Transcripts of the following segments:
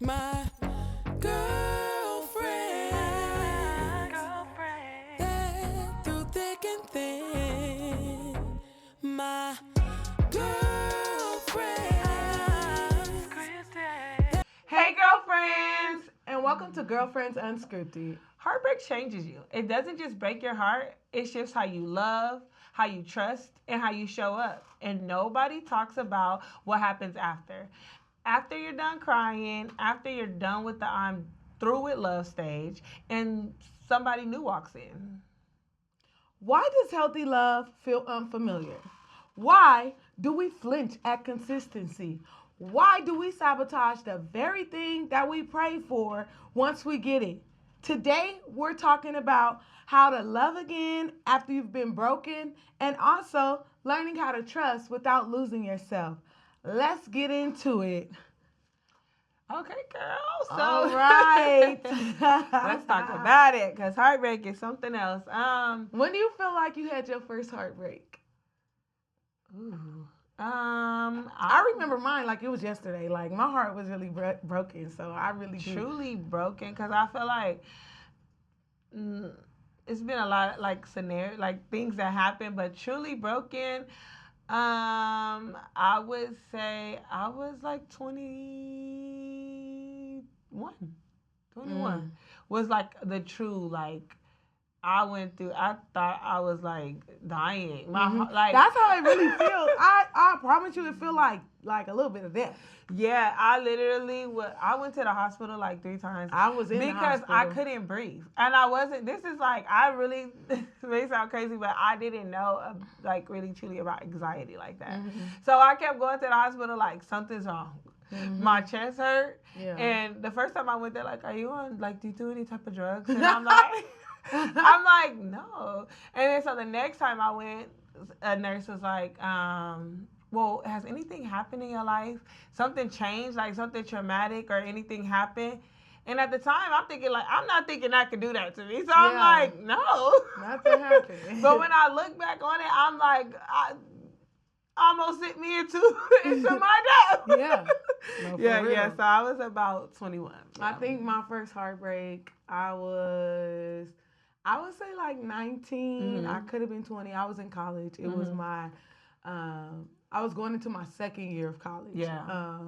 My girlfriend, that through thick and thin. My girlfriend. Hey, girlfriends, and welcome to Girlfriends Unscripted. Heartbreak changes you. It doesn't just break your heart, it shifts how you love, how you trust, and how you show up. And nobody talks about what happens after. After you're done crying, after you're done with the I'm through with love stage, and somebody new walks in. Why does healthy love feel unfamiliar? Why do we flinch at consistency? Why do we sabotage the very thing that we pray for once we get it? Today, we're talking about how to love again after you've been broken and also learning how to trust without losing yourself. Let's get into it. Okay, girl. So All right. let's talk about it, because heartbreak is something else. When do you feel like you had your first heartbreak? Ooh. I remember mine like it was yesterday. Like my heart was really broken, so I really truly broken, because I feel like it's been a lot of like scenario, like things that happen, but truly broken. I would say I was like 21. 21 was like the true like I went through. I thought I was like dying. Like that's how it really feels. I promise you, it feel like a little bit of death. Yeah, I literally I went to the hospital like 3 times. I was in the because hospital. I couldn't breathe, and I wasn't. This is like I really it may sound crazy, but I didn't know like really truly about anxiety like that. So I kept going to the hospital like something's wrong. My chest hurt, and the first time I went there, like, are you on like do you do any type of drugs? And I'm like. I'm like, no. And then so the next time I went, a nurse was like, well, has anything happened in your life? Something changed, like something traumatic or anything happened? And at the time, I'm thinking, like, I'm not thinking that could do that to me. So I'm like, no. Nothing happened. But when I look back on it, I'm like, almost hit me into my death. Yeah. No, yeah. So I was about 21. I think my first heartbreak, I would say like 19. I could have been 20. I was in college. It was my, I was going into my second year of college. Yeah.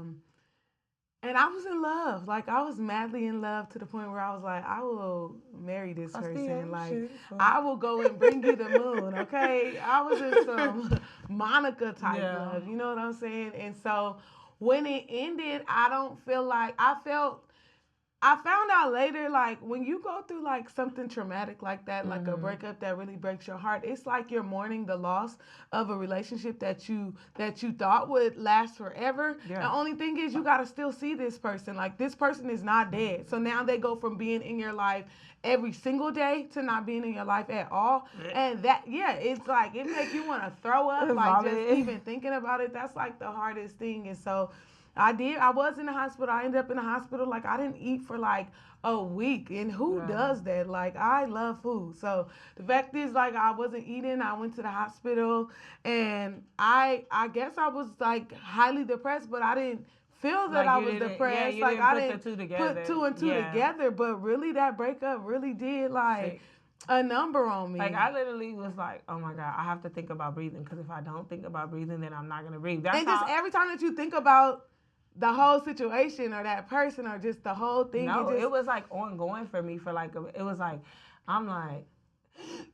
And I was in love. Like, I was madly in love to the point where I was like, I will marry this person. Like, I will go and bring you the moon, okay? I was in some Monica type love. You know what I'm saying? And so when it ended, I don't feel like, I found out later, like, when you go through, like, something traumatic like that, like a breakup that really breaks your heart, it's like you're mourning the loss of a relationship that you thought would last forever. Yeah. The only thing is you got to still see this person. Like, this person is not dead. So now they go from being in your life every single day to not being in your life at all. And that, it's like, it makes you want to throw up, like, just even thinking about it. That's, like, the hardest thing. And so I was in the hospital. I ended up in the hospital. Like, I didn't eat for like a week. And who does that? Like, I love food. So the fact is, like, I wasn't eating. I went to the hospital, and I guess I was like highly depressed, but I didn't feel that I was depressed. Yeah, like, I didn't put two and two together. But really, that breakup really did like a number on me. Like, I literally was like, oh my God, I have to think about breathing, because if I don't think about breathing, then I'm not gonna breathe. That's just every time that you think about the whole situation or that person or just the whole thing. No, it was like ongoing for me for like, it was like, I'm like,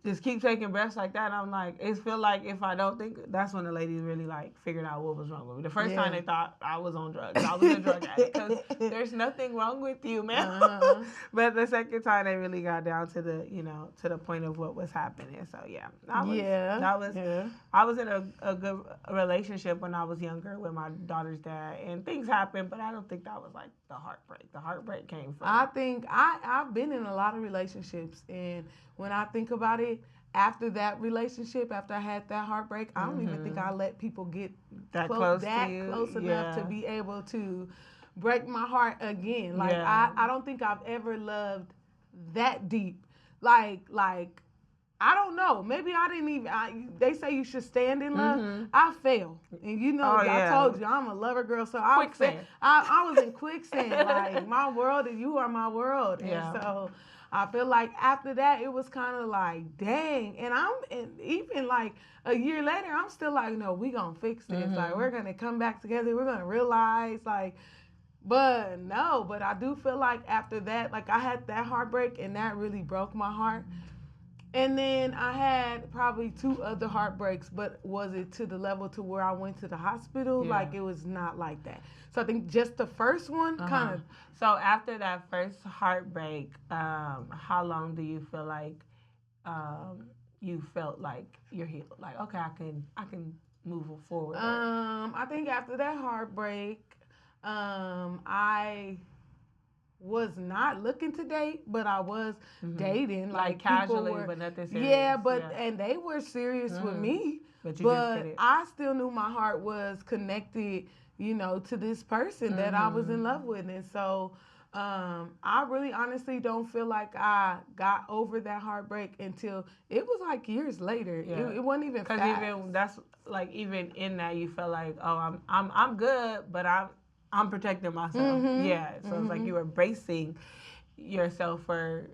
just keep taking breaths like that. And I'm like, it feel like if I don't think, that's when the ladies really like figured out what was wrong with me. The first time they thought I was on drugs. I was a drug addict, because there's nothing wrong with you, man. But the second time they really got down to the, to the point of what was happening. So I was in a good relationship when I was younger with my daughter's dad, and things happened, but I don't think that was like the heartbreak. The heartbreak came from. I think I've been in a lot of relationships, and when I think about it, after that relationship, after I had that heartbreak, I don't even think I let people get that close enough to be able to break my heart again. Like, I don't think I've ever loved that deep. Like I don't know. Maybe I didn't even. They say you should stand in love. I fell, and I told you I'm a lover girl, so I was in quicksand. Like my world, and you are my world, and so I feel like after that it was kind of like, dang. And even like a year later, I'm still like, no, we gonna fix this. Like we're gonna come back together. We're gonna realize like. But no, but I do feel like after that, like I had that heartbreak, and that really broke my heart. And then I had probably 2 other heartbreaks, but was it to the level to where I went to the hospital? Like it was not like that. So I think just the first one kind of. So after that first heartbreak, how long do you feel like you felt like you're healed? Like okay, I can move forward. I think after that heartbreak, I was not looking to date, but I was dating. Like casually, but nothing serious. Yeah, and they were serious with me. But I still knew my heart was connected, to this person that I was in love with. And so I really honestly don't feel like I got over that heartbreak until it was like years later. Yeah. It wasn't even fast. Because even that's like even in that you felt like, oh, I'm good, but I'm protecting myself. Yeah. So it's like you were bracing yourself for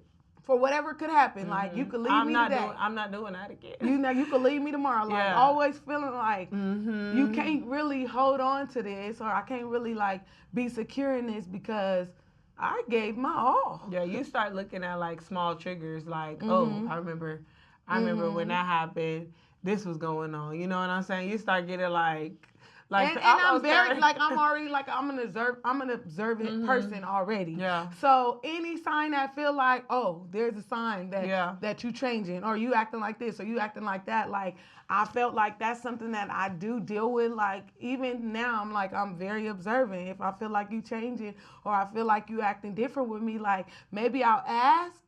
whatever could happen. Like you could leave me today. I'm not doing that again. You could leave me tomorrow. Like always feeling like you can't really hold on to this, or I can't really like be secure in this because I gave my all. Yeah, you start looking at like small triggers like, oh, I remember when that happened, this was going on. You know what I'm saying? You start getting like and I'm very like I'm already like I'm an observant person already. Yeah. So any sign that feel like, oh, there's a sign that you changing, or you acting like this, or you acting like that, like I felt like that's something that I do deal with. Like even now I'm very observant. If I feel like you changing, or I feel like you acting different with me, like maybe I'll ask,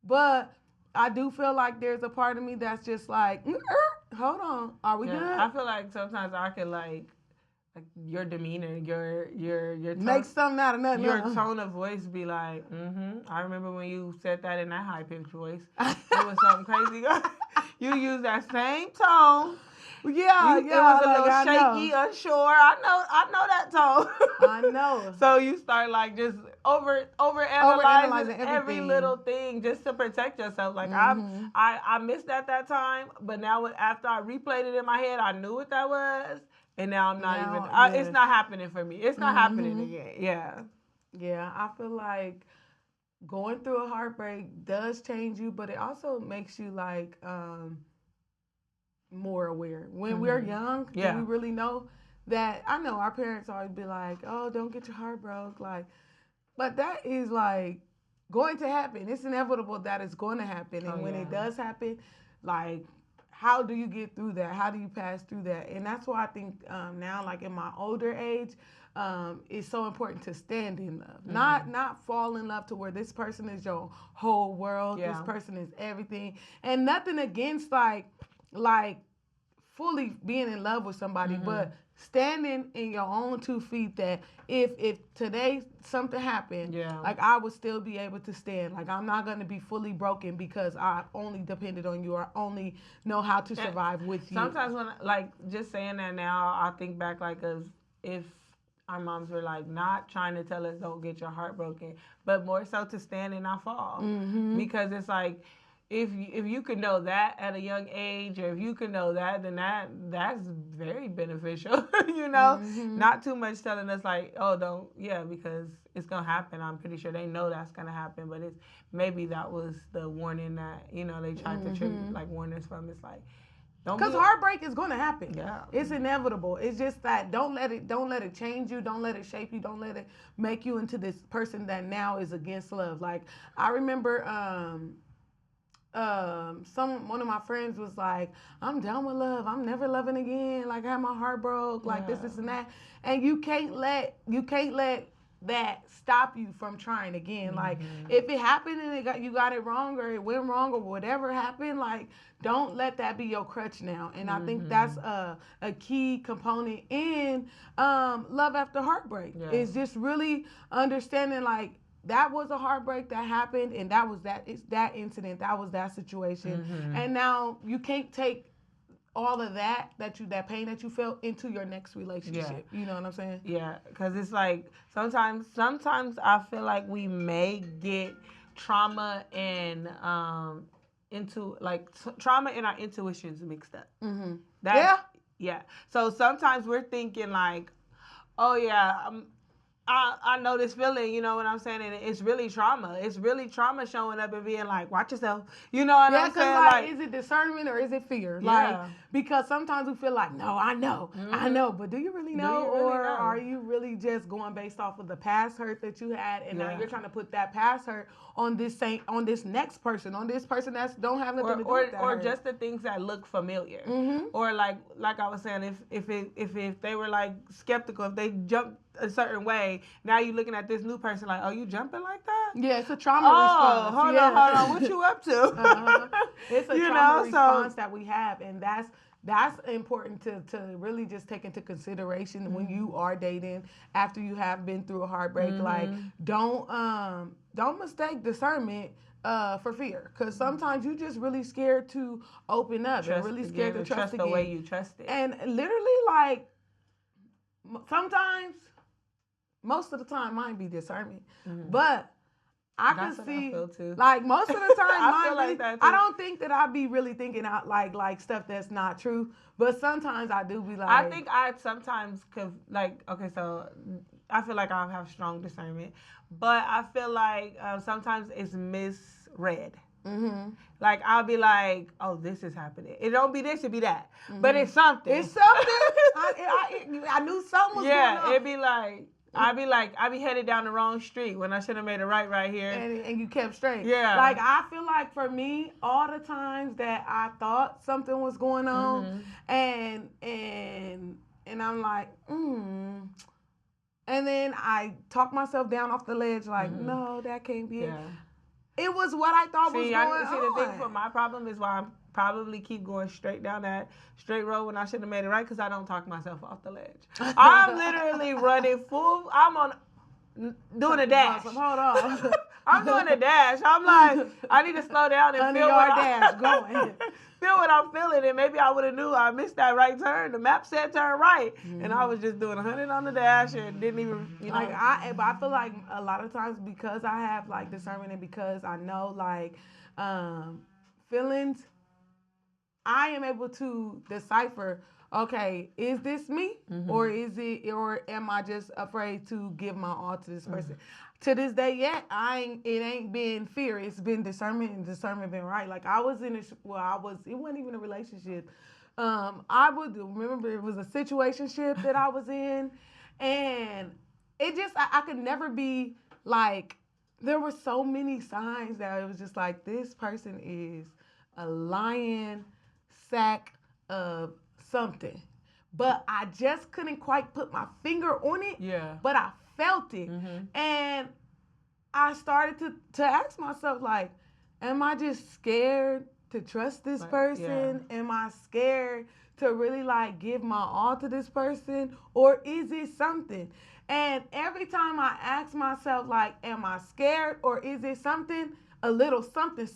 but I do feel like there's a part of me that's just like, hold on, are we good? I feel like sometimes I can like your demeanor, your tone, make something out of nothing. Your tone of voice be like, I remember when you said that in that high pitched voice. It was something crazy. You used that same tone. Yeah, it was a little shaky, unsure. I know that tone. I know. So you start like just over analyzing every little thing just to protect yourself. Like I missed that time, but now after I replayed it in my head, I knew what that was, and now I'm not it's not happening for me. It's not happening again. Yeah. Yeah, I feel like going through a heartbreak does change you, but it also makes you like more aware. When we're young, do we really know that? I know our parents always be like, oh, don't get your heart broke. Like, but that is like going to happen. It's inevitable that it's going to happen. And when it does happen, like, how do you get through that? How do you pass through that? And that's why I think now, like in my older age, it's so important to stand in love. Not fall in love to where this person is your whole world. This person is everything. And nothing against like fully being in love with somebody, but standing in your own 2 feet, that if today something happened, like I would still be able to stand. Like I'm not going to be fully broken because I only depended on you, or only know how to survive with you. Sometimes when like just saying that now, I think back like if our moms were like not trying to tell us don't get your heart broken, but more so to stand and not fall, because it's like, if you can know that at a young age, or if you can know that, then that's very beneficial, Not too much telling us like, oh, don't, because it's going to happen. I'm pretty sure they know that's going to happen, but it's maybe that was the warning that, they tried to warn us from. It's like, because heartbreak is going to happen. Yeah. It's inevitable. It's just that don't let it change you. Don't let it shape you. Don't let it make you into this person that now is against love. Like I remember, one of my friends was like, I'm done with love. I'm never loving again. Like I had my heart broke, like this and that. And you can't let that stop you from trying again. Like if it happened and you got it wrong, or it went wrong, or whatever happened, like don't let that be your crutch now. And I think that's a key component in love after heartbreak. Is just really understanding like that was a heartbreak that happened, and that was that. It's that incident. That was that situation. Mm-hmm. And now you can't take all of that pain that you felt into your next relationship. You know what I'm saying? Yeah, because it's like sometimes I feel like we may get trauma and trauma and our intuitions mixed up. Mm-hmm. Yeah. So sometimes we're thinking like, oh yeah, I know this feeling, you know what I'm saying? And it's really trauma. It's really trauma showing up and being like, watch yourself. You know what I'm saying? Like, is it discernment or is it fear? Yeah. Like, because sometimes we feel like, no, I know, but do you really know? Or are you really just going based off of the past hurt that you had, and now you're trying to put that past hurt on this next person, on this person that don't have nothing to do with that or hurt. just the things that look familiar, or like I was saying, if they were like skeptical, if they jumped a certain way, now you're looking at this new person like, oh, you jumping like that? Yeah, it's a trauma response. Hold on, what you up to? It's a trauma response that we have, and that's important to really just take into consideration when you are dating after you have been through a heartbreak. Like, don't mistake discernment for fear, because sometimes you're just really scared to open up and really scared to trust again. The way you trust it. And literally, like, sometimes, most of the time, mine be discernment, but I can see, like, most of the time, I don't think that I be really thinking out like stuff that's not true, but sometimes I do be like. I think I sometimes could, like, okay, so I feel like I have strong discernment, but I feel like sometimes it's misread. Like, I'll be like, oh, this is happening. It don't be this, it be that, but it's something. It's something. I knew something was going on. Yeah, it'd be like. I be headed down the wrong street when I should have made a right here. And you kept straight. Yeah. Like, I feel like for me, all the times that I thought something was going on, and I'm like, and then I talk myself down off the ledge, like, no, that can't be it. It was what I thought was going on. The thing for my problem is why I'm probably keep going straight down that straight road when I should have made it right, because I don't talk myself off the ledge. I'm literally running full. I'm doing a dash. Hold on. I'm doing a dash. I'm like, I need to slow down and feel what I'm feeling. And maybe I would have knew I missed that right turn. The map said turn right, and I was just doing 100 on the dash and didn't even, Like, I feel like a lot of times, because I have like discernment and because I know like feelings, I am able to decipher, okay, is this me or am I just afraid to give my all to this person? To this day yet, it ain't been fear, it's been discernment, and discernment been right. Like, it wasn't even a relationship. I would remember it was a situationship that I was in, and it just, I could never be like, there were so many signs that it was just like, this person is a lying sack of something, but I just couldn't quite put my finger on it. Yeah. But I felt it, and I started to ask myself, like, am I just scared to trust this person? Yeah. Am I scared to really like give my all to this person, or is it something? And every time I ask myself, like, am I scared or is it something? A little something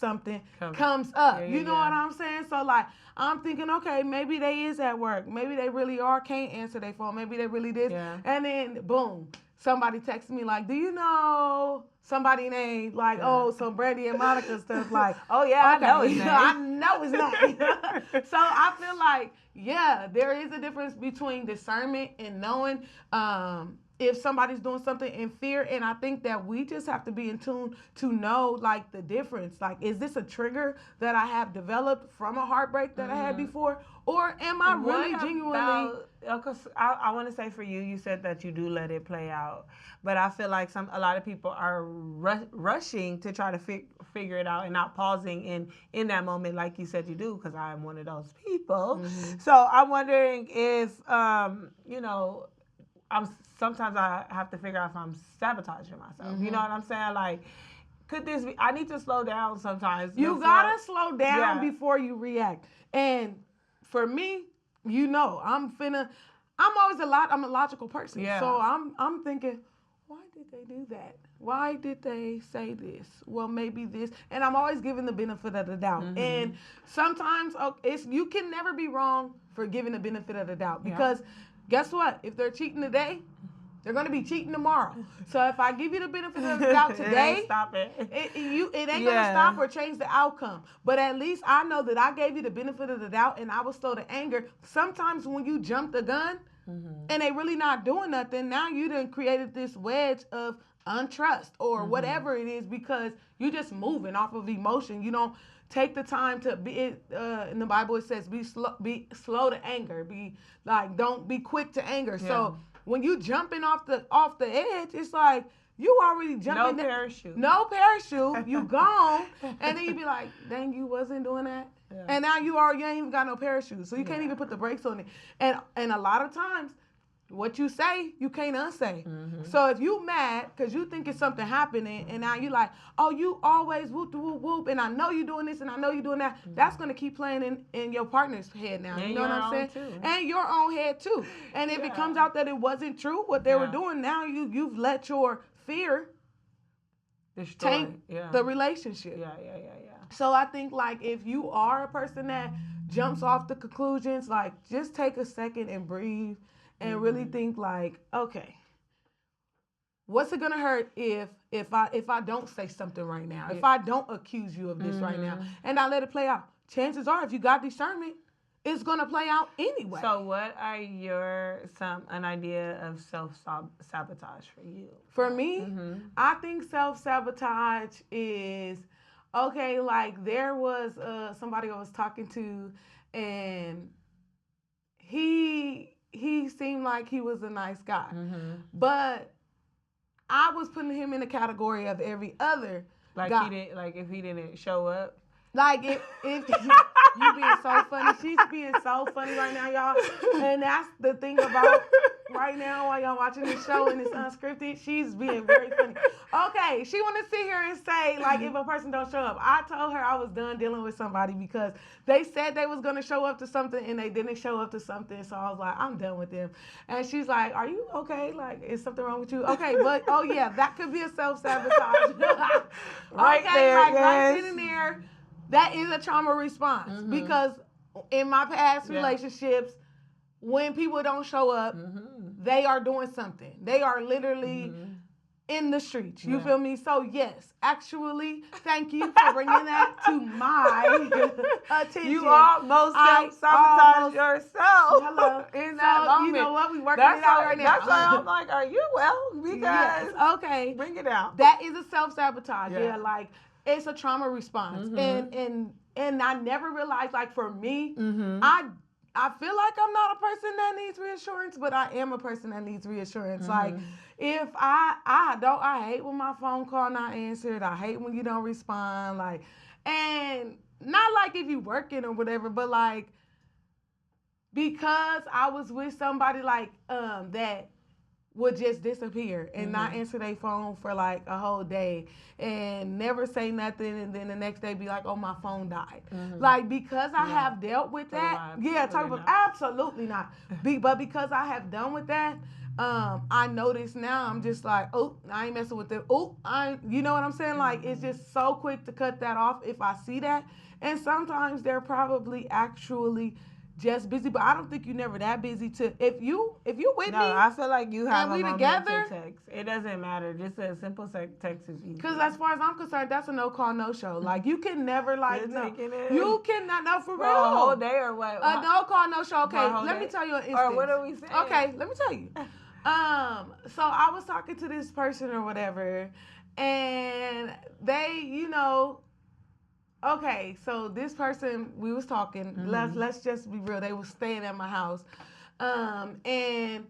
comes up. You know what I'm saying? So, like, I'm thinking, okay, maybe they is at work. Maybe they really can't answer their phone. Maybe they really did. Yeah. And then, boom, somebody texts me, like, do you know somebody named, like, some Brandy and Monica stuff, like, oh, yeah, okay. I know his name. I know his name. So I feel like, yeah, there is a difference between discernment and knowing if somebody's doing something in fear, and I think that we just have to be in tune to know, like, the difference. Like, is this a trigger that I have developed from a heartbreak that I had before, or am I really genuinely? Because I want to say for you, you said that you do let it play out, but I feel like a lot of people are rushing to try to figure it out and not pausing in that moment, like you said you do. Because I'm one of those people. So I'm wondering if sometimes I have to figure out if I'm sabotaging myself. You know what I'm saying? Like, could this be? I need to slow down sometimes. You gotta slow down before you react. And for me, I'm a logical person. Yeah. So I'm thinking, why did did they do that? Why did they say this? Well, maybe this. And I'm always giving the benefit of the doubt. And sometimes you can never be wrong for giving the benefit of the doubt. Because guess what? If they're cheating today, they're going to be cheating tomorrow. So if I give you the benefit of the doubt today, it ain't going to stop or change the outcome. But at least I know that I gave you the benefit of the doubt and I was slow to anger. Sometimes when you jump the gun and they really not doing nothing, now you done created this wedge of untrust or whatever it is because you just moving off of emotion. You don't take the time to be. In the Bible it says be slow to anger. Don't be quick to anger. Yeah. So when you jumping off the edge, it's like you already jumping. No parachute. You gone, and then you be like, dang, you wasn't doing that. Yeah. And now you ain't even got no parachute, so you can't even put the brakes on it. And a lot of times, what you say, you can't unsay. So if you mad because you think it's something happening, and now you like, oh, you always whoop whoop whoop, and I know you doing this and I know you doing that. That's gonna keep playing in your partner's head now. And you know what I'm saying? Too. And your own head too. And if it comes out that it wasn't true what they were doing, now you've let your fear taint the relationship. Yeah. So I think like if you are a person that jumps off the conclusions, like just take a second and breathe. And really think like, okay, what's it gonna hurt if I don't say something right now? If I don't accuse you of this right now, and I let it play out? Chances are, if you got discernment, it's gonna play out anyway. So, what are an idea of self-sabotage for you? For me, I think self-sabotage is okay. Like there was somebody I was talking to, and he seemed like he was a nice guy. But I was putting him in the category of every other guy. If he didn't show up. Like if you being so funny. She's being so funny right now, y'all. And that's the thing about right now while y'all watching this show and it's unscripted, she's being very funny. Okay, she want to sit here and say, like, if a person don't show up. I told her I was done dealing with somebody because they said they was going to show up to something and they didn't show up to something. So I was like, I'm done with them. And she's like, are you okay? Like, is something wrong with you? Okay, but, oh, yeah, that could be a self-sabotage. Right there, like, right in there. That is a trauma response because in my past relationships, when people don't show up, they are doing something. They are literally in the streets. You feel me? So, yes, actually, thank you for bringing that to my attention. You almost self-sabotage yourself. Hello. In that moment. You know what? We working it out right now. That's why I'm like, are you well? Because yes, okay. Bring it out. That is a self-sabotage. Yeah, like, it's a trauma response. And I never realized, like, for me, I feel like I'm not a person that needs reassurance, but I am a person that needs reassurance. Like, if I hate when my phone call not answered. I hate when you don't respond. Like, and not like if you working or whatever, but like, because I was with somebody like, that would just disappear and not answer their phone for like a whole day and never say nothing, and then the next day be like, oh, my phone died. Like, because I have dealt with that, talk about absolutely not. But because I have done with that, I notice now I'm just like, oh, I ain't messing with them. Oh, you know what I'm saying? Like, it's just so quick to cut that off if I see that. And sometimes they're probably actually just busy, but I don't think you're never that busy to if you with me. No, I feel like you have we together. Text. It doesn't matter. Just a simple text is easy. Because as far as I'm concerned, that's a no call, no show. Like, you can never you cannot know for real. A whole day or what? A no call, no show. Okay, let me tell you an instance. Or what are we saying? Okay, let me tell you. So I was talking to this person or whatever, and they, okay, so this person, we was talking, let's just be real, they was staying at my house. And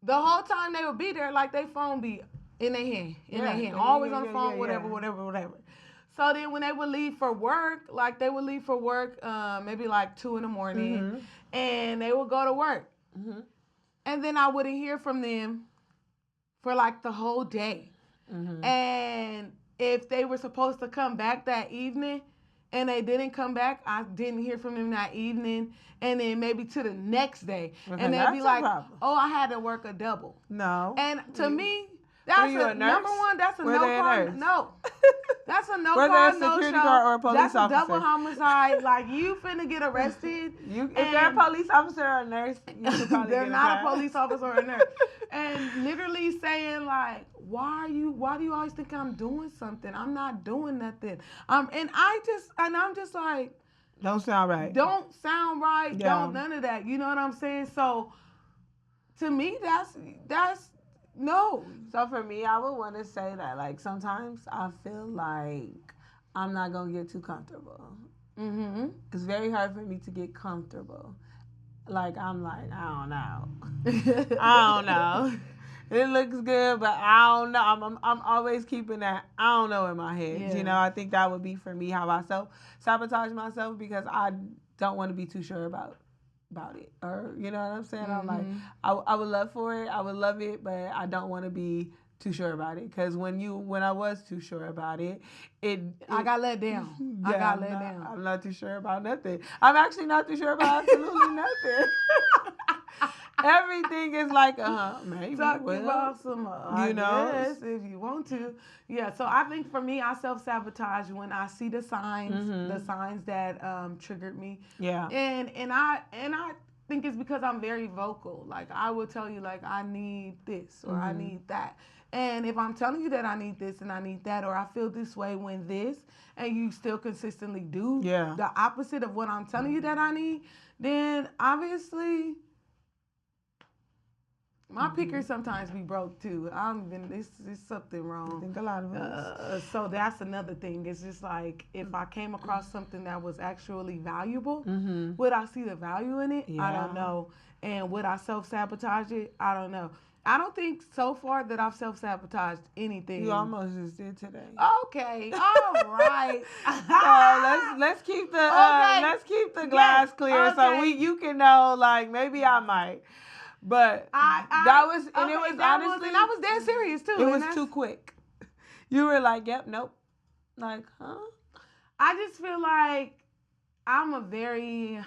the whole time they would be there, like, their phone be in their hand, always on the phone, whatever. So then when they would leave for work, maybe like 2 a.m, and they would go to work. And then I wouldn't hear from them for like the whole day. And if they were supposed to come back that evening, and they didn't come back, I didn't hear from them that evening, and then maybe to the next day, and they'd be like, "Oh, I had to work a double." No. And to me, that's a number one. That's a no call. No. That's a no call, no show. Guard or a police that's officer. A double homicide. Like, you finna get arrested. If they're a police officer or a nurse, you should probably they're not a police officer or a nurse. And literally saying, like, why do you always think I'm doing something? I'm not doing nothing. And I'm just like, don't sound right. Don't sound right. Yeah. Don't none of that. You know what I'm saying? So to me, that's no. So for me, I would want to say that, like, sometimes I feel like I'm not going to get too comfortable. Mm-hmm. It's very hard for me to get comfortable. Like, I'm like, I don't know. I don't know. It looks good, but I don't know. I'm always keeping that I don't know in my head. Yeah. You know, I think that would be for me how I self-sabotage myself, because I don't want to be too sure about it, or you know what I'm saying. I'm like, I would love for it, I would love it, but I don't want to be too sure about it, because when I was too sure about it, I got let down. Yeah, I got let down. I'm not too sure about nothing. I'm actually not too sure about absolutely nothing. Everything is like, maybe. Talk about some, you know, yes, if you want to. Yeah, so I think for me, I self-sabotage when I see the signs that triggered me. Yeah. And I think it's because I'm very vocal. Like, I will tell you, like, I need this or I need that. And if I'm telling you that I need this and I need that, or I feel this way when this, and you still consistently do the opposite of what I'm telling you that I need, then obviously my picker sometimes be broke too. It's something wrong. I think a lot of us. So that's another thing. It's just like, if I came across something that was actually valuable, would I see the value in it? Yeah. I don't know. And would I self-sabotage it? I don't know. I don't think so far that I've self-sabotaged anything. You almost just did today. Okay, all right. So let's keep the glass clear, so you can know, like, maybe I might. But that was dead serious too. It was too quick. You were like, yep, nope. Like, huh? I just feel like I'm a very,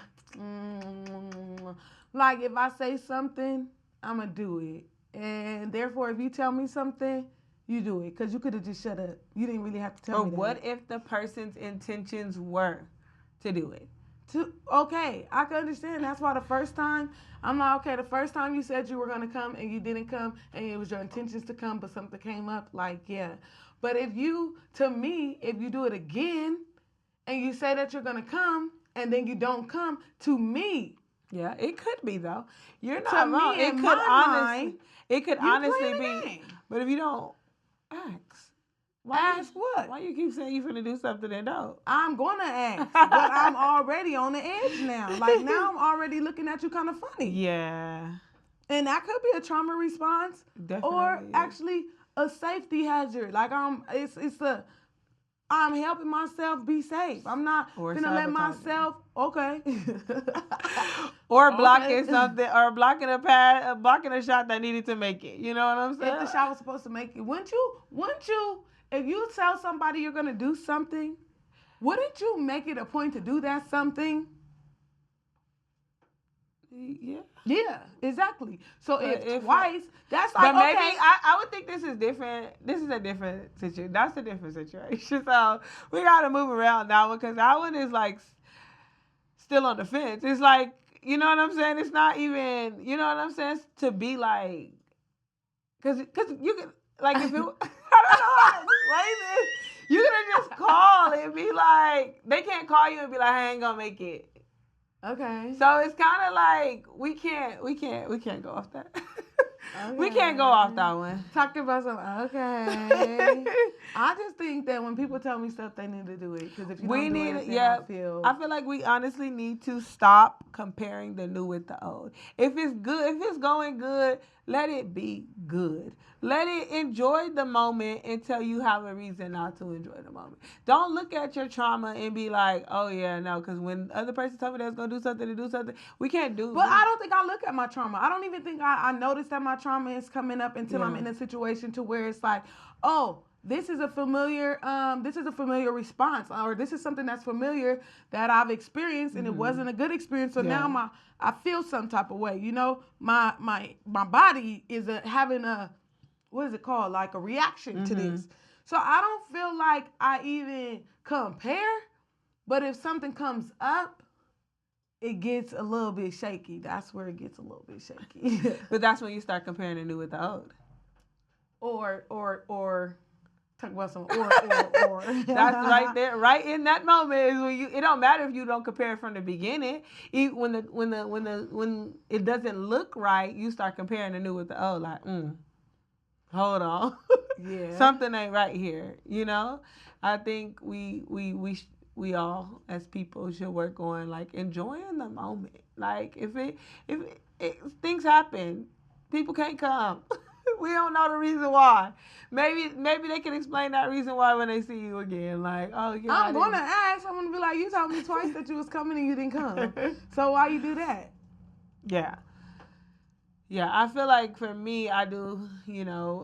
like, if I say something, I'm going to do it. And therefore, if you tell me something, you do it. Because you could have just shut up. You didn't really have to tell me that. Or what if the person's intentions were to do it? Okay, I can understand. That's why the first time, I'm like, okay, the first time you said you were going to come and you didn't come, and it was your intentions to come, but something came up, like, yeah. But if you do it again and you say that you're going to come and then you don't come, to me. Yeah, it could be, though. You're not wrong. It could honestly be. But if you don't ask. Ask what? Why you keep saying you're going to do something and don't? I'm going to ask, but I'm already on the edge now. Like, now I'm already looking at you kind of funny. Yeah. And that could be a trauma response. Definitely. Or actually a safety hazard. Like, I'm helping myself be safe. I'm not going to let myself, okay. Or blocking something, or blocking a shot that needed to make it. You know what I'm saying? If the shot was supposed to make it. Wouldn't you, if you tell somebody you're going to do something, wouldn't you make it a point to do that something? Yeah. Yeah, exactly. So if twice, that's like, but maybe I would think this is different. This is a different situation. That's a different situation. So we got to move around that one, because that one is like still on the fence. It's like, you know what I'm saying? It's not even, you know what I'm saying? To be like, because you can, like, if it, I don't know how to explain this. You could have just called and be like, they can't call you and be like, I ain't gonna make it. Okay. So it's kind of like we can't go off that. Okay. We can't go off that one. Talking about something. Okay. I just think that when people tell me stuff, they need to do it, because if you don't do it, I feel like we honestly need to stop comparing the new with the old. If it's good, if it's going good, let it be good. Let it enjoy the moment until you have a reason not to enjoy the moment. Don't look at your trauma and be like, oh yeah, no, because when the other person told me they was going to do something, we can't do it. But I don't think I look at my trauma. I don't even think I notice that my trauma is coming up until I'm in a situation to where it's like, oh, this is a familiar response, or this is something that's familiar that I've experienced, and it wasn't a good experience. So now I feel some type of way. You know, my body is having a, what is it called? Like a reaction to this. So I don't feel like I even compare, but if something comes up, it gets a little bit shaky. That's where it gets a little bit shaky. But that's when you start comparing the new with the old. Or talk about some or. That's right there, right in that moment is when you. It don't matter if you don't compare it from the beginning. When it doesn't look right, you start comparing the new with the old. Like, hold on, something ain't right here. You know, I think we all as people should work on like enjoying the moment. Like if things happen, people can't come. We don't know the reason why. Maybe they can explain that reason why when they see you again. Like, oh yeah. I'm gonna ask. I'm gonna be like, you told me twice that you was coming and you didn't come. So why you do that? Yeah. Yeah, I feel like for me, I do,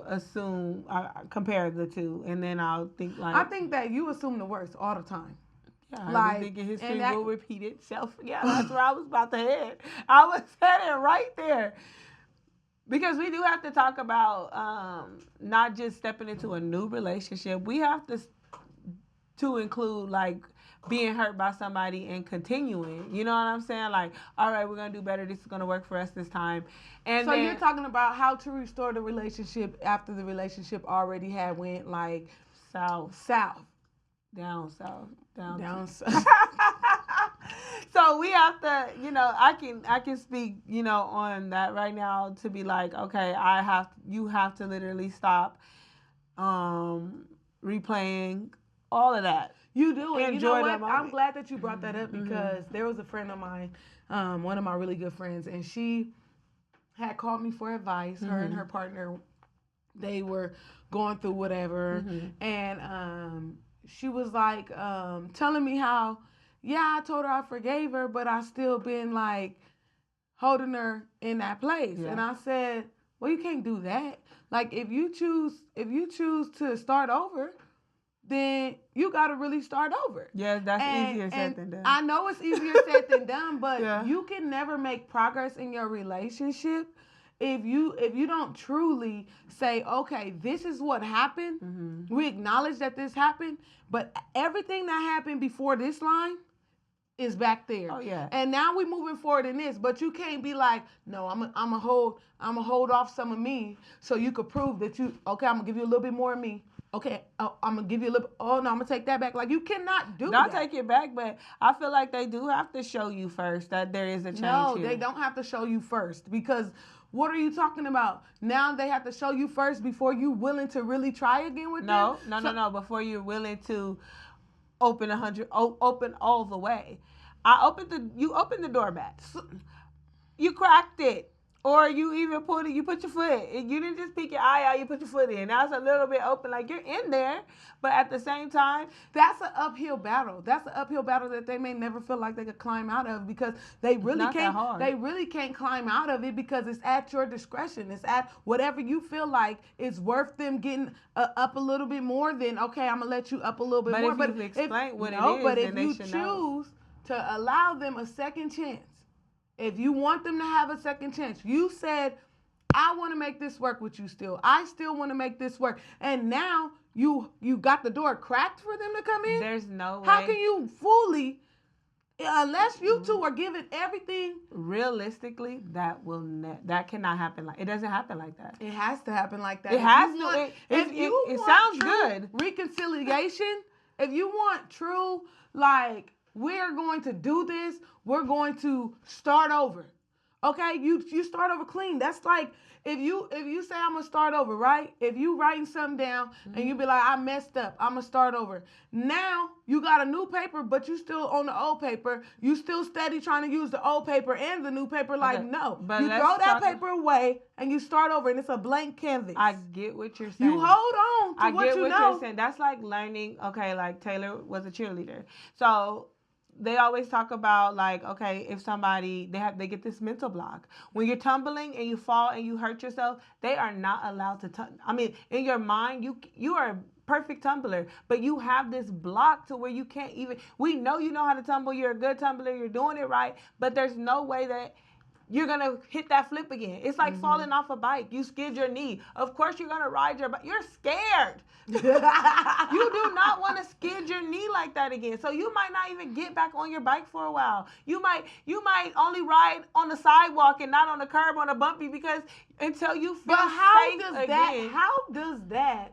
assume, I compare the two, and then I'll think like. I think that you assume the worst all the time. Yeah, I think history will repeat itself. Yeah, that's where I was about to head. I was heading right there. Because we do have to talk about not just stepping into a new relationship. We have to include like being hurt by somebody and continuing. You know what I'm saying? Like, all right, we're gonna do better. This is gonna work for us this time. And so you're talking about how to restore the relationship after the relationship already had went like south, down south. So we have to, I can speak, on that right now to be like, okay, you have to literally stop replaying all of that. You do it. You know what? I'm glad that you brought that up because there was a friend of mine, one of my really good friends, and she had called me for advice. Her and her partner, they were going through whatever, and she was like telling me how, I told her I forgave her, but I still been like holding her in that place. Yeah. And I said, well, you can't do that. Like if you choose to start over, then you got to really start over. Yeah, that's easier said than done. I know it's easier said than done, but you can never make progress in your relationship if you don't truly say, okay, this is what happened. We acknowledge that this happened, but everything that happened before this line is back there. Oh yeah. And now we're moving forward in this, but you can't be like, no, I'm gonna hold off some of me so you could prove that I'm gonna give you a little bit more of me. Okay, I'm gonna give you a little. Oh no, I'm gonna take that back. Like you cannot do that. Not take it back, but I feel like they do have to show you first that there is a change. No, they don't have to show you first because what are you talking about? Now they have to show you first before you willing to really try again with them. No. Before you're willing to open all the way. You opened the door back. You cracked it. Or you even you put your foot. You didn't just peek your eye out, you put your foot in. Now it's a little bit open, like you're in there, but at the same time, that's an uphill battle. That's an uphill battle that they may never feel like they could climb out of because they really can't. They really can't climb out of it because it's at your discretion. It's at whatever you feel like it's worth them getting up a little bit more. Then okay, I'm gonna let you up a little bit more. But if you explain what it is, but then if you choose to allow them a second chance. If you want them to have a second chance, you said, I want to make this work with you still. I still want to make this work. And now you got the door cracked for them to come in? There's no way. How can you fully, unless you two are giving everything? Realistically, that cannot happen. It doesn't happen like that. It has to happen like that. It has to. It sounds good. Reconciliation, if you want true, we're going to do this. We're going to start over. Okay? You start over clean. That's like if you say I'm gonna start over, right? If you writing something down and you be like, I messed up, I'm gonna start over. Now you got a new paper, but you still on the old paper. You still steady trying to use the old paper and the new paper. No. But you throw that paper away and you start over and it's a blank canvas. I get what you're saying. You hold on to what you know. You're saying. That's like learning, okay, like Taylor was a cheerleader. So they always talk about like, okay, if somebody they get this mental block when you're tumbling and you fall and you hurt yourself, they are not allowed to I mean, in your mind, you are a perfect tumbler, but you have this block to where you can't even. We know how to tumble. You're a good tumbler. You're doing it right, but there's no way that you're gonna hit that flip again. It's like falling off a bike. You skid your knee. Of course you're gonna ride your bike. You're scared. You do not want to skid your knee like that again. So you might not even get back on your bike for a while. You might only ride on the sidewalk and not on the curb on a bumpy because until you feel safe again. How does that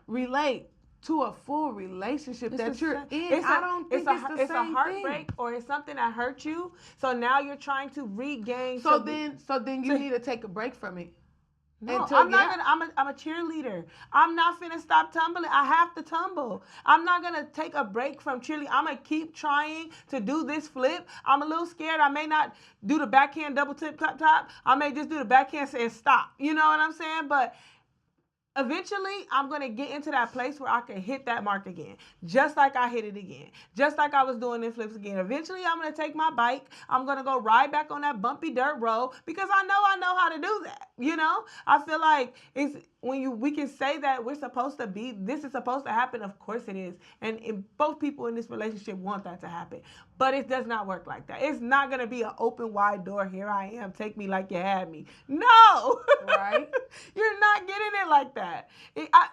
relate to a full relationship that you're in? I don't think it's the same thing. It's a heartbreak or it's something that hurt you. So now you're trying to regain. So then you need to take a break from it. No, I'm not gonna. I'm a cheerleader. I'm not finna stop tumbling. I have to tumble. I'm not gonna take a break from cheerleading. I'm gonna keep trying to do this flip. I'm a little scared. I may not do the backhand double tip top. I may just do the backhand and stop. You know what I'm saying? But eventually, I'm going to get into that place where I can hit that mark again, just like I hit it again, just like I was doing in flips again. Eventually, I'm going to take my bike. I'm going to go ride back on that bumpy dirt road because I know how to do that. You know, I feel like it's when we can say that we're supposed to be, this is supposed to happen. Of course it is. And both people in this relationship want that to happen. But it does not work like that. It's not going to be an open wide door. Here I am. Take me like you had me. No. Right. You're not getting it like that.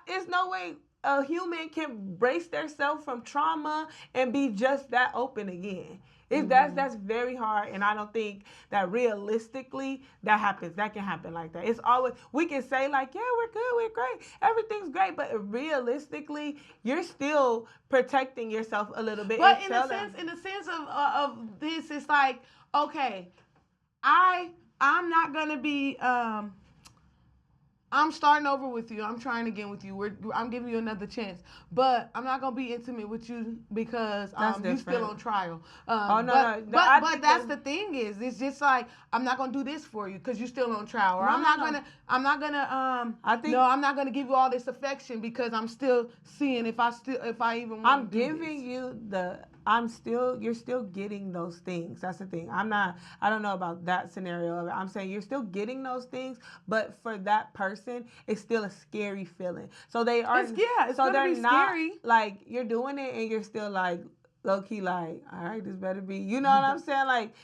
It's no way a human can brace themselves from trauma and be just that open again. That's very hard, and I don't think that realistically that happens. That can happen like that. It's always, we can say like, yeah, we're good, we're great, everything's great, but realistically, you're still protecting yourself a little bit. But in the sense of this, it's like, okay, I'm not gonna be I'm starting over with you. I'm trying again with you. I'm giving you another chance. But I'm not going to be intimate with you because you're still on trial. But that's the thing is, it's just like, I'm not going to do this for you because you're still on trial. Or I'm not going to give you all this affection because I'm still seeing if I even want to do this. I'm giving you you're still getting those things. That's the thing. I don't know about that scenario. I'm saying you're still getting those things, but for that person, it's still a scary feeling. So they are, it's gonna be scary. Like, you're doing it and you're still like, low key, like, all right, this better be, you know what I'm saying? Like,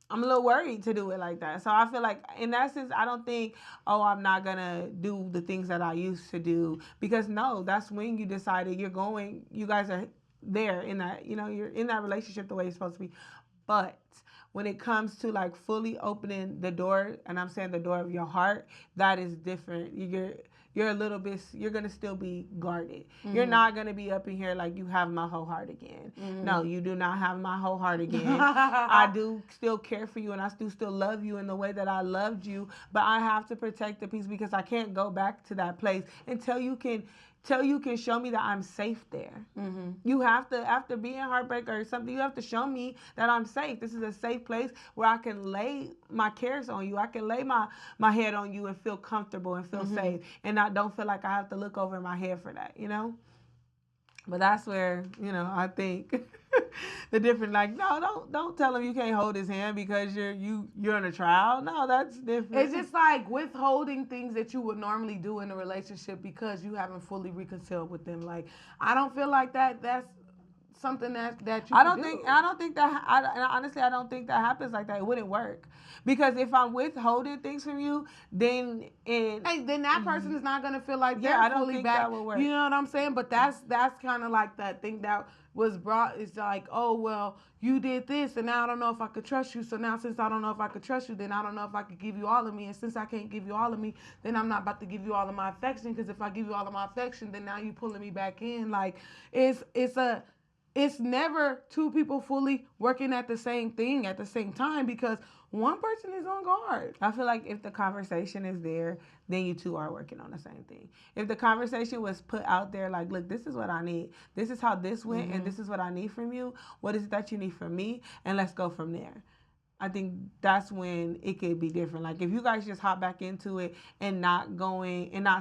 I'm a little worried to do it like that. So I feel like in that sense, I don't think, I'm not going to do the things that I used to do. Because no, that's when you decided you guys are there in that, you're in that relationship the way it's supposed to be. But when it comes to like fully opening the door, and I'm saying the door of your heart, that is different. You're a little bit, you're going to still be guarded. Mm-hmm. You're not going to be up in here like you have my whole heart again. Mm-hmm. No, you do not have my whole heart again. I do still care for you and I do still love you in the way that I loved you, but I have to protect the peace because I can't go back to that place until you can show me that I'm safe there. Mm-hmm. You have to, after being heartbreak or something, you have to show me that I'm safe. This is a safe place where I can lay my cares on you. I can lay my head on you and feel comfortable and feel safe. And I don't feel like I have to look over my head for that, But that's where, I think the different, like, no, don't tell him you can't hold his hand because you're in a trial. No, that's different. It's just like withholding things that you would normally do in a relationship because you haven't fully reconciled with them. Like, I don't feel like that's something that you honestly, I don't think that happens like that. It wouldn't work. Because if I'm withholding things from you, then that person is not gonna feel like they're I don't fully think back. That will work. You know what I'm saying? But that's kind of like that thing that was brought. It's like, oh well, you did this, and now I don't know if I could trust you. So now since I don't know if I could trust you, then I don't know if I could give you all of me. And since I can't give you all of me, then I'm not about to give you all of my affection. Because if I give you all of my affection, then now you pulling me back in. Like it's never two people fully working at the same thing at the same time because one person is on guard. I feel like if the conversation is there, then you two are working on the same thing. If the conversation was put out there like, look, this is what I need. This is how this went, and this is what I need from you. What is it that you need from me? And let's go from there. I think that's when it could be different. Like, if you guys just hop back into it and not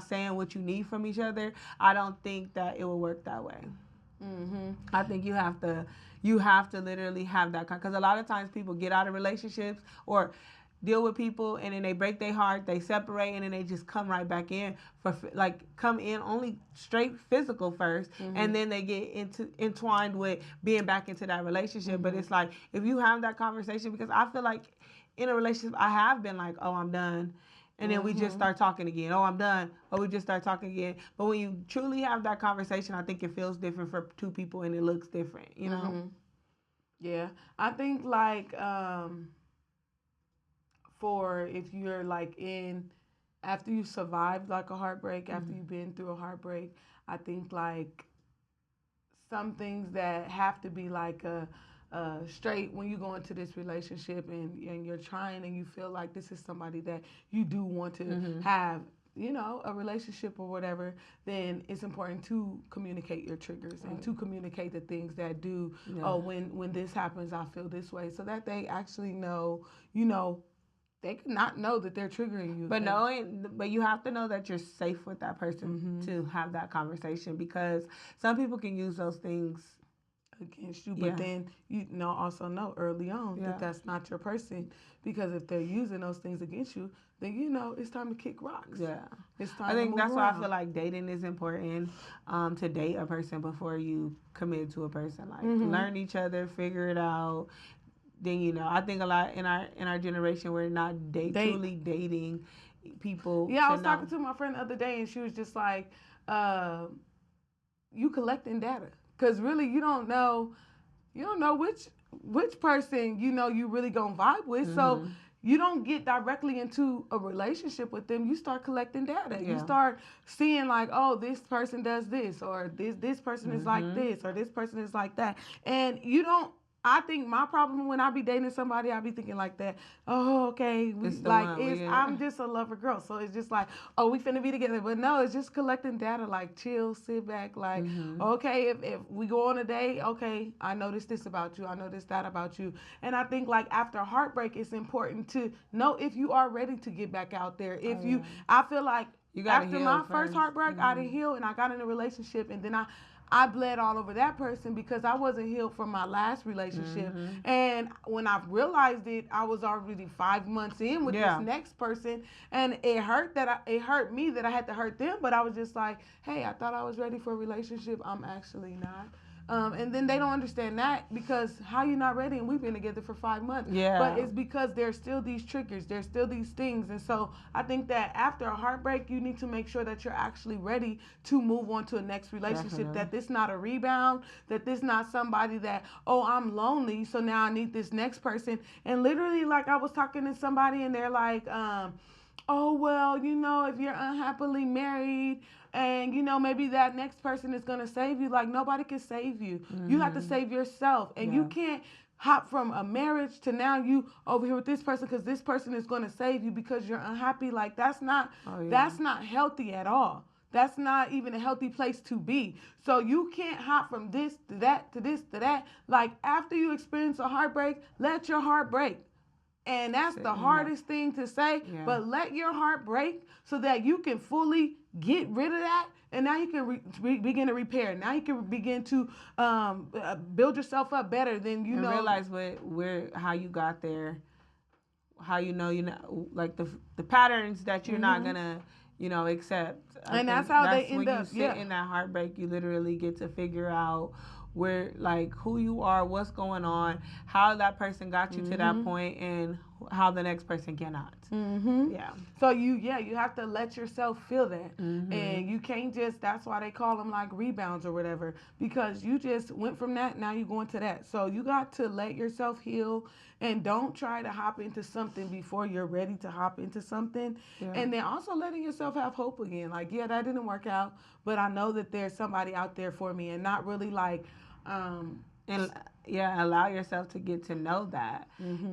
saying what you need from each other, I don't think that it will work that way. I think you have to literally have that, because a lot of times people get out of relationships or deal with people, and then they break their heart, they separate, and then they just come right back in come in only straight physical 1st, and then they get entwined with being back into that relationship. But it's like, if you have that conversation, because I feel like in a relationship I have been like, oh, I'm done. And then we just start talking again. Oh, I'm done. Oh, we just start talking again. But when you truly have that conversation, I think it feels different for two people, and it looks different, you know? Yeah. I think, like, for if you're, like, after you survived, like, a heartbreak, after you've been through a heartbreak, I think, like, some things that have to be, like, straight when you go into this relationship and you're trying and you feel like this is somebody that you do want to have, you know, a relationship or whatever, then it's important to communicate your triggers and to communicate the things that do, when this happens, I feel this way, so that they actually know, you know, they could not know that they're triggering you. But you have to know that you're safe with that person to have that conversation, because some people can use those things against you, but then also know early on that that's not your person, because if they're using those things against you, then it's time to kick rocks. It's time. I think that's why I feel like dating is important, to date a person before you commit to a person. Like, learn each other, figure it out. Then I think a lot in our generation, we're not truly dating people. Yeah, I was talking to my friend the other day, and she was just like, "You collecting data." Because really, you don't know which person you really gonna vibe with. So you don't get directly into a relationship with them. You start collecting data. You start seeing, like, oh, this person does this, or this person is like this, or this person is like that, and you don't. I think my problem when I be dating somebody, I be thinking like that. Oh, okay, I'm just a lover girl, so it's just like, oh, we finna be together. But no, it's just collecting data. Like, chill, sit back. Like, okay, if we go on a date, okay, I notice this about you. I notice that about you. And I think, like, after heartbreak, it's important to know if you are ready to get back out there. I feel like after my first heartbreak, I didn't heal, and I got in a relationship, and then I bled all over that person because I wasn't healed from my last relationship. And when I realized it, I was already 5 months in with this next person. And it hurt me that I had to hurt them. But I was just like, hey, I thought I was ready for a relationship. I'm actually not. And then they don't understand that, because how you not ready, and we've been together for 5 months. But it's because there's still these triggers, there's still these things. And so I think that after a heartbreak, you need to make sure that you're actually ready to move on to a next relationship. That this not a rebound, that this not somebody that, oh, I'm lonely, so now I need this next person. And literally, like, I was talking to somebody, and they're like, oh, well, if you're unhappily married, and maybe that next person is going to save you. Like, nobody can save you. You have to save yourself. And you can't hop from a marriage to now you over here with this person because this person is going to save you because you're unhappy. Like, that's not healthy at all. That's not even a healthy place to be. So you can't hop from this to that to this to that. Like, after you experience a heartbreak, let your heart break. And that's the hardest thing to say, but let your heart break so that you can fully get rid of that. And now you can begin to repair. Now you can begin to build yourself up better than you know. Realize how you got there, how like the patterns that you're not gonna accept. And that's how they end up. When you sit in that heartbreak, you literally get to figure out where, like, who you are, what's going on, how that person got you to that point, and how the next person cannot. So you have to let yourself feel that. And you can't just, that's why they call them like rebounds or whatever, because you just went from that, now you're going to that. So you got to let yourself heal, and don't try to hop into something before you're ready to hop into something. And then also letting yourself have hope again. Like, that didn't work out, but I know that there's somebody out there for me, and not really like allow yourself to get to know that.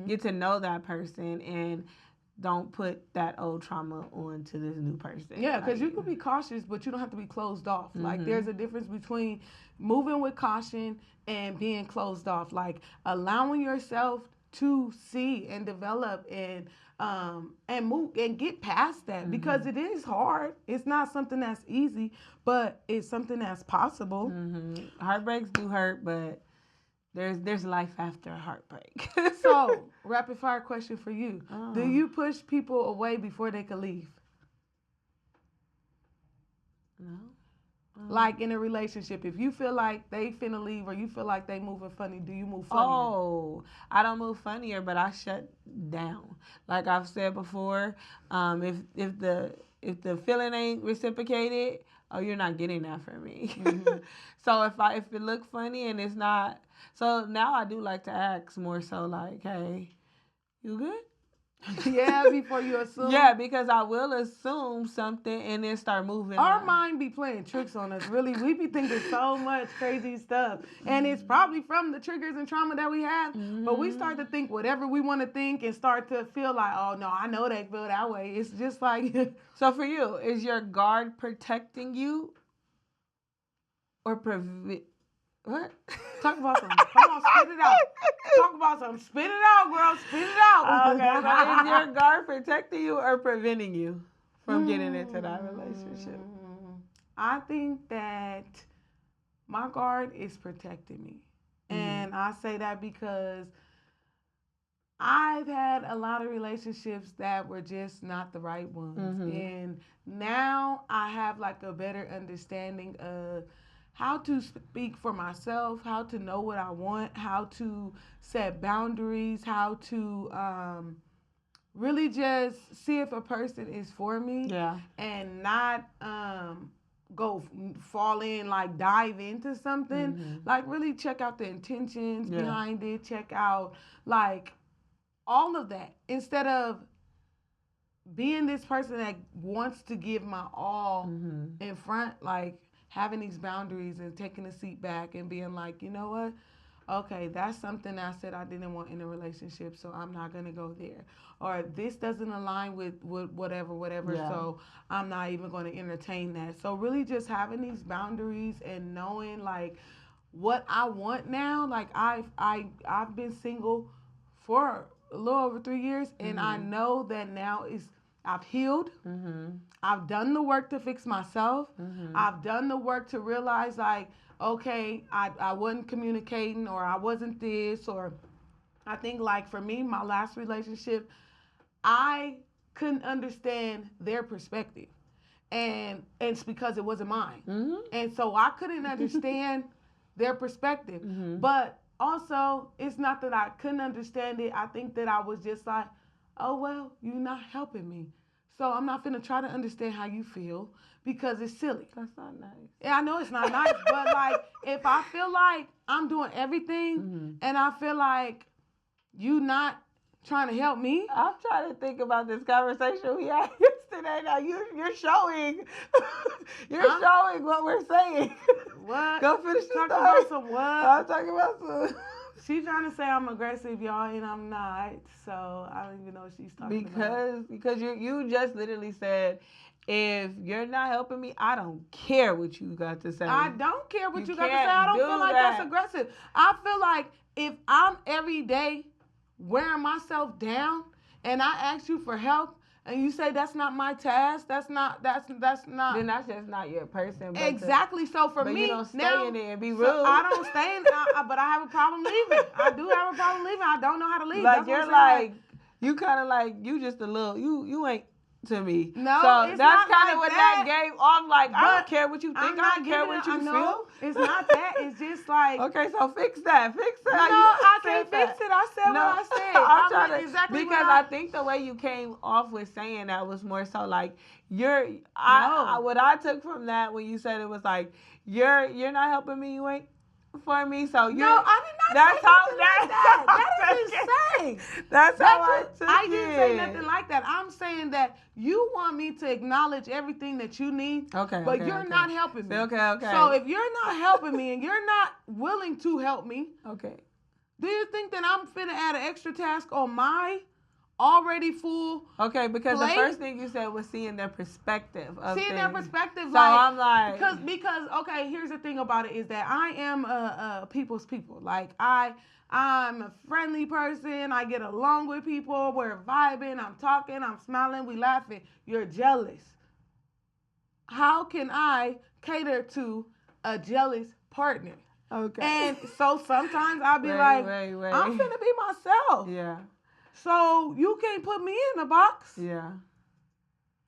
Get to know that person, and don't put that old trauma onto this new person. Because you can be cautious, but you don't have to be closed off. Like, there's a difference between moving with caution and being closed off. Like, allowing yourself to see and develop and move and get past that because it is hard. It's not something that's easy, but it's something that's possible. Heartbreaks do hurt, but there's life after a heartbreak. So, rapid fire question for you. Do you push people away before they can leave? No. Like in a relationship, if you feel like they finna leave or you feel like they moving funny, do you move funnier? Oh, I don't move funnier, but I shut down. Like I've said before, if the feeling ain't reciprocated, oh, you're not getting that from me. So if it look funny and it's not, so now I do like to ask more so like, hey, you good? Yeah, before you assume. Yeah, because I will assume something and then start moving. Our mind be playing tricks on us, really. We be thinking so much crazy stuff. And it's probably from the triggers and trauma that we have. But we start to think whatever we want to think and start to feel like, oh, no, I know they feel that way. It's just like... So for you, is your guard protecting you or what? Talk about something. Come on, spit it out. Talk about something. Spit it out, girl. Spit it out. Okay, so is your guard protecting you or preventing you from getting into that relationship? I think that my guard is protecting me. And I say that because I've had a lot of relationships that were just not the right ones. And now I have like a better understanding of how to speak for myself, how to know what I want, how to set boundaries, how to really just see if a person is for me and not fall in, like dive into something. Like really check out the intentions behind it, check out like all of that instead of being this person that wants to give my all in front, like having these boundaries and taking a seat back and being like, you know what? Okay, that's something I said I didn't want in a relationship, so I'm not going to go there. Or this doesn't align with whatever, so I'm not even going to entertain that. So really just having these boundaries and knowing like what I want now. Like I've been single for a little over 3 years, and I know that now I've healed. I've done the work to fix myself. I've done the work to realize like, okay, I wasn't communicating or I wasn't this, or I think like for me, my last relationship, I couldn't understand their perspective. And it's because it wasn't mine. And so I couldn't understand their perspective. But also, it's not that I couldn't understand it. I think that I was just like, oh, well, you're not helping me. So I'm not finna try to understand how you feel because it's silly. That's not nice. Yeah, I know it's not nice, but like if I feel like I'm doing everything and I feel like you not trying to help me. I'm trying to think about this conversation we had yesterday. Now you're showing showing what we're saying. What? Go finish the Talk story. about some what? I'm talking about some. She's trying to say I'm aggressive, y'all, and I'm not. So I don't even know what she's talking about. Because you just literally said, if you're not helping me, I don't care what you got to say. I don't care what you got to say. I don't feel like that's aggressive. I feel like if I'm every day wearing myself down and I ask you for help and you say that's not my task, that's not. Then that's just not your person. Exactly. So for me, you don't stay now, in there and be rude. So I don't stay in there, but I have a problem leaving. I do have a problem leaving. I don't know how to leave. Like you're like, you kind of like, you just a little, you ain't to me. No, so it's that's not kind of like what that. that gave off. Like, I don't care what you think. I don't care what you feel. It's not that. It's just like. Okay, so fix that. Fix that. No, I can't fix it. I said what I said. I'm trying to, exactly because I think the way you came off with saying that was more so like what I took from that when you said it was like you're not helping me. You ain't for me. So you. No, I did not. That's say how that. That is insane. That's how I took it. I didn't say nothing like that. I'm saying that you want me to acknowledge everything that you need. Okay. But you're not helping me. Okay. So if you're not helping me and you're not willing to help me, okay. do you think that I'm finna add an extra task on my already full. Okay, because plate. The first thing you said was seeing their perspective of seeing things. their perspective. So like, I'm like, because okay, here's the thing about it is that I am a people's people. Like I'm a friendly person. I get along with people. We're vibing. I'm talking. I'm smiling. We laughing. You're jealous. How can I cater to a jealous partner? okay. And so sometimes I'll be I'm finna be myself. Yeah. So you can't put me in a box. Yeah.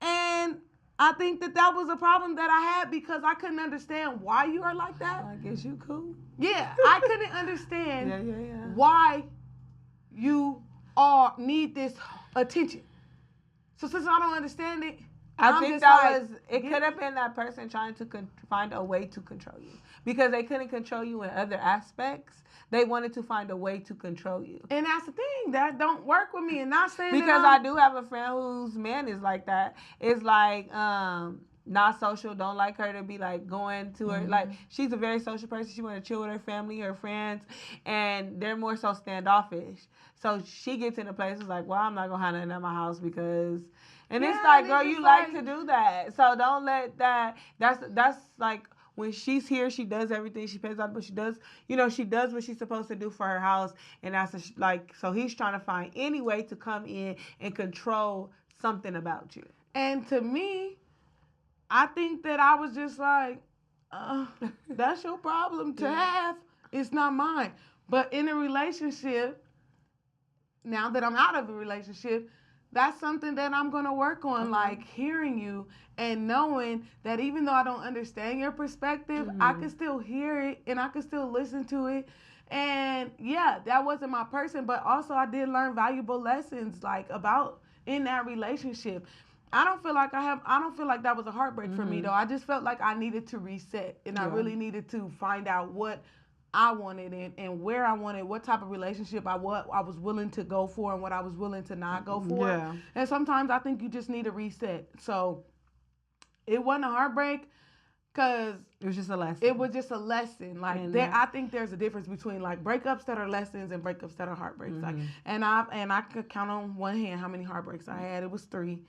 And I think that was a problem that I had because I couldn't understand why you are like that. I guess you cool. Yeah, I couldn't understand why you all need this attention. So since I don't understand it, I think that it could have been that person trying to find a way to control you. Because they couldn't control you in other aspects. They wanted to find a way to control you. And that's the thing. That don't work with me. And not saying because I do have a friend whose man is like that. It's like not social. Don't like her to be like going to her. Like she's a very social person. She want to chill with her family, her friends, and they're more so standoffish. So she gets in a place it's like, well, I'm not gonna have nothing at my house because. And it's like, girl, you like to do that. So don't let that. That's like. When she's here, she does everything. She pays out, but she does what she's supposed to do for her house. And that's so he's trying to find any way to come in and control something about you. And to me, I think that I was just like, that's your problem to have. It's not mine. But in a relationship, now that I'm out of a relationship, that's something that I'm going to work on, like hearing you and knowing that even though I don't understand your perspective, I can still hear it and I can still listen to it. And yeah, that wasn't my person, but also I did learn valuable lessons like about in that relationship. I don't feel like that was a heartbreak for me though. I just felt like I needed to reset and I really needed to find out what I wanted and where I wanted, what type of relationship I was willing to go for and what I was willing to not go for. Yeah. And sometimes I think you just need a reset. So it wasn't a heartbreak because it was just a lesson. It was just a lesson. Like I think there's a difference between like breakups that are lessons and breakups that are heartbreaks. Like, and I could count on one hand how many heartbreaks I had. It was 3,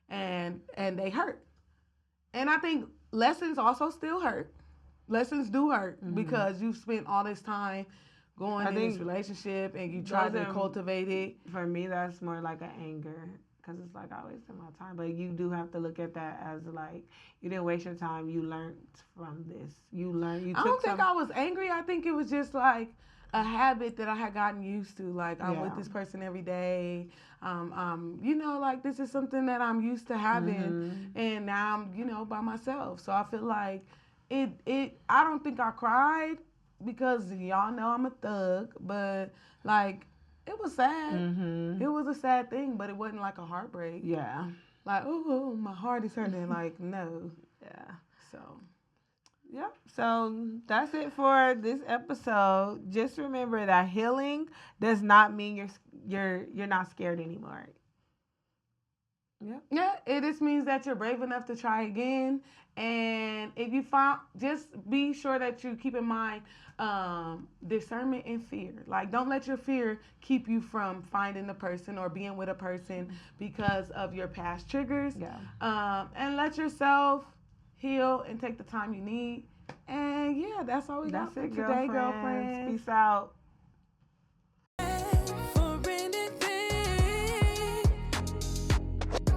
and they hurt. And I think lessons also still hurt. Lessons do hurt because you've spent all this time going in this relationship and you try to cultivate it. For me, that's more like an anger because it's like I wasted my time. But you do have to look at that as like you didn't waste your time. You learned from this. I don't think I was angry. I think it was just like a habit that I had gotten used to. Like I'm with this person every day. Like this is something that I'm used to having, and now I'm by myself. So I feel like. I don't think I cried because y'all know I'm a thug, but like it was sad. It was a sad thing, but it wasn't like a heartbreak. Yeah. Like, oh, my heart is hurting. Like, no. Yeah. So. Yep. So that's it for this episode. Just remember that healing does not mean you're not scared anymore. Yep. Yeah, it just means that you're brave enough to try again. And if you just be sure that you keep in mind discernment and fear. Like, don't let your fear keep you from finding the person or being with a person because of your past triggers. Yeah. And let yourself heal and take the time you need. And yeah, that's all we got for today, girlfriends. Peace out.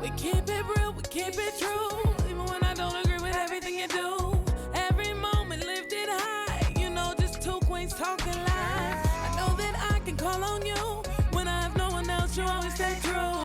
We keep it real, we keep it true. Even when I don't agree with everything you do. Every moment lifted high. Just 2 queens talking live. I know that I can call on you.